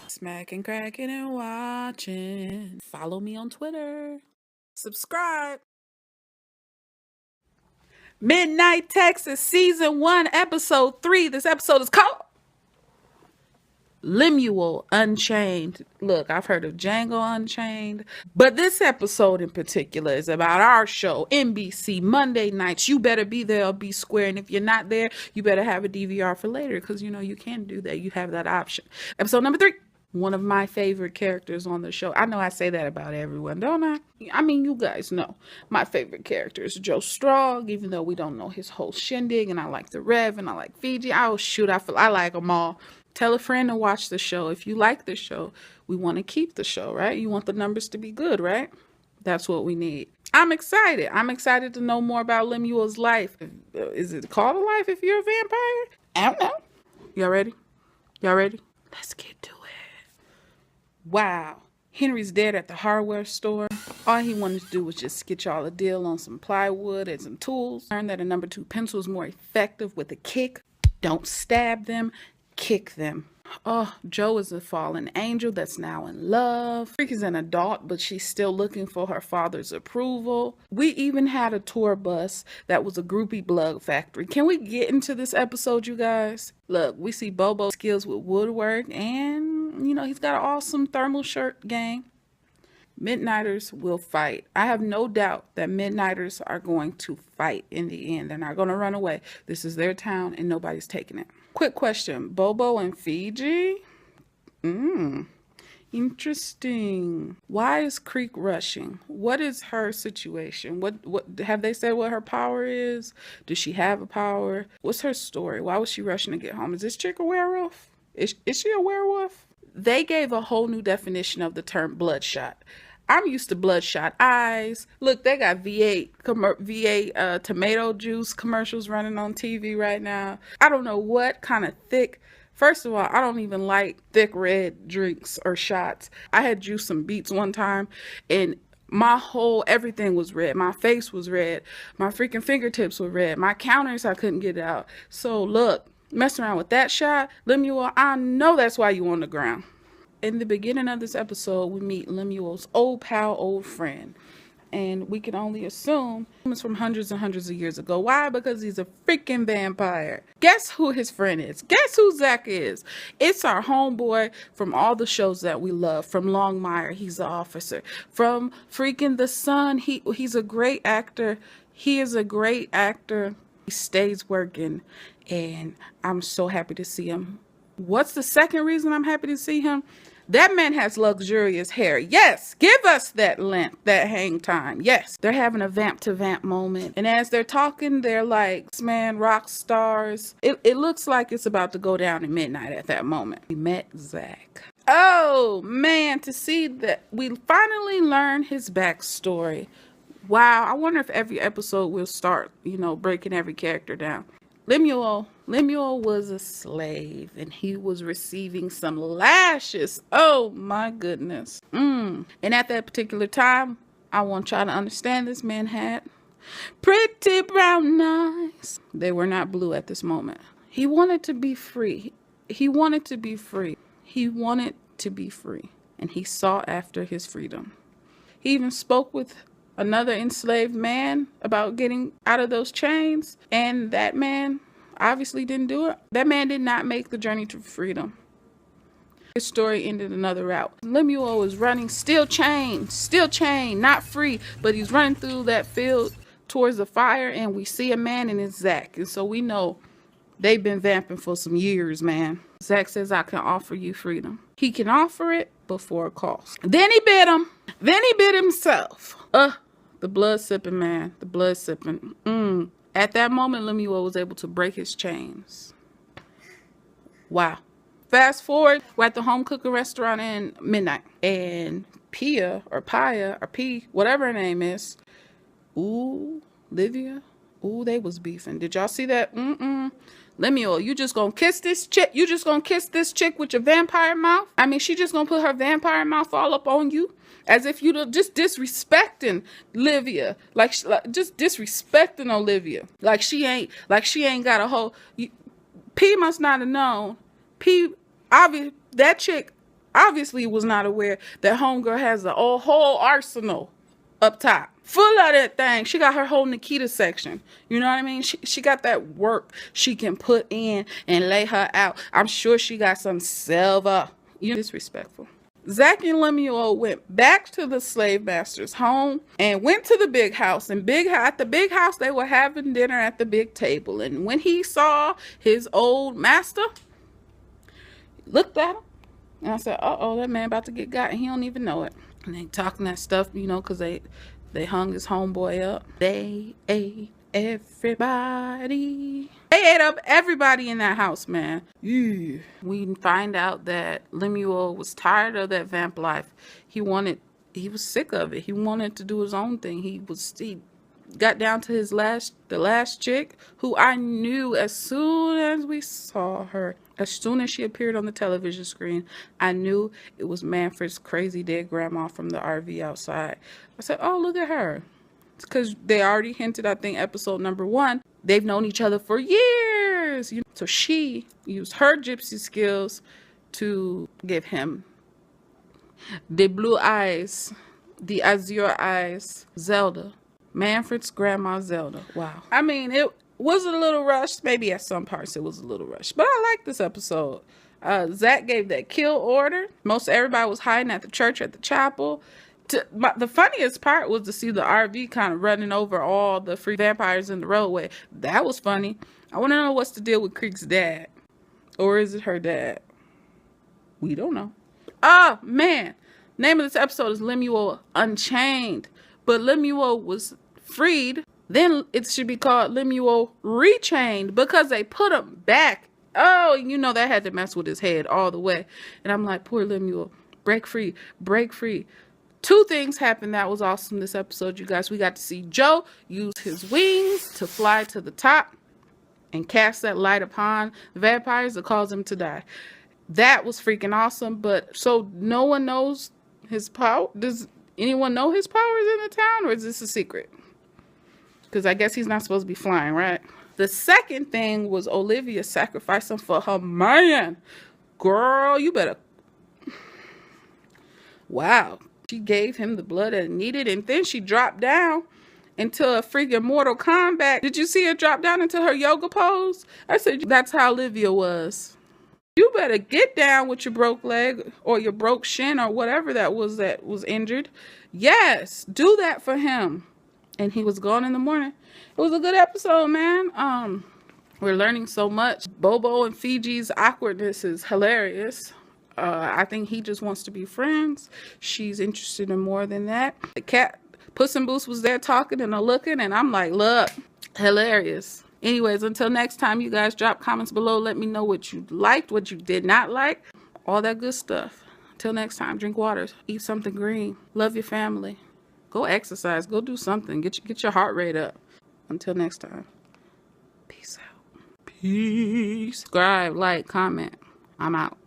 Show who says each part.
Speaker 1: Smacking, cracking, and watching. Follow me on Twitter. Subscribe. Midnight Texas, Season 1, Episode 3. This episode is called Lemuel Unchained. Look, I've heard of Django Unchained, but this episode in particular is about our show, NBC, Monday nights. You better be there or be square, and if you're not there, you better have a DVR for later, because you know you can do that. You have that option. Episode number 3. One of my favorite characters on the show. I know I say that about everyone, don't I? I mean, you guys know my favorite character is Joe Strong, even though we don't know his whole shindig. And I like the Rev and I like Fiji. Oh, shoot, I like them all. Tell a friend to watch the show. If you like the show, we want to keep the show, right? You want the numbers to be good, right? That's what we need. I'm excited. I'm excited to know more about Lemuel's life. Is it called a life if you're a vampire? I don't know. Y'all ready? Y'all ready? Let's get to it. Wow. Henry's dead at the hardware store. All he wanted to do was just get y'all a deal on some plywood and some tools. Learned that a number 2 pencil is more effective with a kick. Don't stab them, kick them. Oh, Joe is a fallen angel that's now in love. Freak is an adult, but she's still looking for her father's approval. We even had a tour bus that was a groupie blood factory. Can we get into this episode, you guys? Look, we see Bobo's skills with woodwork, and, you know, he's got an awesome thermal shirt gang. Midnighters will fight. I have no doubt that Midnighters are going to fight in the end. They're not going to run away. This is their town and nobody's taking it. Quick question. Bobo and Fiji? Interesting. Why is Creek rushing? What is her situation? What have they said what her power is? Does she have a power? What's her story? Why was she rushing to get home? Is this chick a werewolf? Is she a werewolf? They gave a whole new definition of the term bloodshot. I'm used to bloodshot eyes. Look, they got V8 tomato juice commercials running on TV right now. I don't know what kind of thick. First of all, I don't even like thick red drinks or shots. I had juice some beets one time, and everything was red. My face was red. My freaking fingertips were red. My counters, I couldn't get out. So look, mess around with that shot. Lemuel, I know that's why you on the ground. In the beginning of this episode, we meet Lemuel's old pal, old friend. And we can only assume it's from hundreds and hundreds of years ago. Why? Because he's a freaking vampire. Guess who his friend is? Guess who Zach is? It's our homeboy from all the shows that we love. From Longmire, he's the officer. From freaking The Sun, he's a great actor. He is a great actor. He stays working, and I'm so happy to see him. What's the second reason I'm happy to see him? That man has luxurious hair. Yes, give us that length, that hang time. Yes, they're having a vamp to vamp moment. And as they're talking, they're like, man, rock stars. It looks like it's about to go down at midnight at that moment. We met Zach. Oh, man, to see that we finally learn his backstory. Wow, I wonder if every episode will start, breaking every character down. Lemuel was a slave, and he was receiving some lashes. Oh my goodness. And at that particular time, I want y'all to understand, this man had pretty brown eyes. They were not blue at this moment. He wanted to be free. He wanted to be free. He wanted to be free, and he sought after his freedom. He even spoke with another enslaved man about getting out of those chains, and that man obviously didn't do it. That man did not make the journey to freedom. His story ended another route. Lemuel is running, still chained, not free, but he's running through that field towards the fire, and we see a man, and it's Zach. And so we know they've been vamping for some years, man. Zach says, I can offer you freedom. He can offer it, but for a cost. Then he bit him. Then he bit himself. The blood sipping man. The blood sipping. At that moment, Lemuel was able to break his chains. Wow. Fast forward, we're at the home cooking restaurant in midnight. And Pia, whatever her name is. Livia. They was beefing. Did y'all see that? Lemuel, you just gonna kiss this chick? You just gonna kiss this chick with your vampire mouth? I mean, she just gonna put her vampire mouth all up on you? As if you just disrespecting Livia, just disrespecting Olivia, like she ain't got a whole. P must not have known. P, obviously, that chick obviously was not aware that homegirl has the whole arsenal up top. Full of that thing. She got her whole Nikita section. You know what I mean? She got that work she can put in and lay her out. I'm sure she got some silver. You disrespectful. Zach and Lemuel went back to the slave master's home and went to the big house. And at the big house, they were having dinner at the big table. And when he saw his old master, he looked at him. And I said, uh-oh, that man about to get got, and he don't even know it. And they talking that stuff, you know, because they hung his homeboy up. They ate everybody. They ate up everybody in that house, man. Yeah. We find out that Lemuel was tired of that vamp life. He was sick of it. He wanted to do his own thing. He got down to the last chick, who I knew as soon as we saw her, as soon as she appeared on the television screen, I knew it was Manfred's crazy dead grandma from the RV outside. I said, oh, look at her. Because they already hinted, I think, episode number 1, they've known each other for years. So she used her gypsy skills to give him the blue eyes, the azure eyes, Zelda. Manfred's grandma Zelda. Wow. I mean, it was a little rushed. Maybe at some parts it was a little rushed. But I like this episode. Zach gave that kill order. Most everybody was hiding at the church, at the chapel. The funniest part was to see the RV kind of running over all the free vampires in the roadway. That was funny. I want to know what's the deal with Creek's dad. Or is it her dad? We don't know. Oh, man. Name of this episode is Lemuel Unchained. But Lemuel was freed. Then it should be called Lemuel Rechained, because they put him back. Oh, you know, that had to mess with his head all the way. And I'm like, poor Lemuel. Break free. Break free. 2 things happened that was awesome this episode, you guys. We got to see Joe use his wings to fly to the top and cast that light upon the vampires that caused them to die. That was freaking awesome. But so no one knows his power. Does anyone know his powers in the town, or is this a secret? Because I guess he's not supposed to be flying, right? The second thing was Olivia sacrificing for her man. Girl, you better. Wow. She gave him the blood that he needed, and then she dropped down into a freaking Mortal Kombat. Did you see her drop down into her yoga pose? I said, that's how Olivia was. You better get down with your broke leg or your broke shin or whatever that was injured. Yes, do that for him. And he was gone in the morning. It was a good episode, man. We're learning so much. Bobo and Fiji's awkwardness is hilarious. I think he just wants to be friends. She's interested in more than that. The cat, Puss in Boots, was there talking and looking, and I'm like, look, hilarious. Anyways, until next time, you guys, drop comments below. Let me know what you liked, what you did not like, all that good stuff. Until next time, drink water, eat something green, love your family, go exercise, go do something, get your heart rate up. Until next time, peace out. Peace. Subscribe, like, comment. I'm out.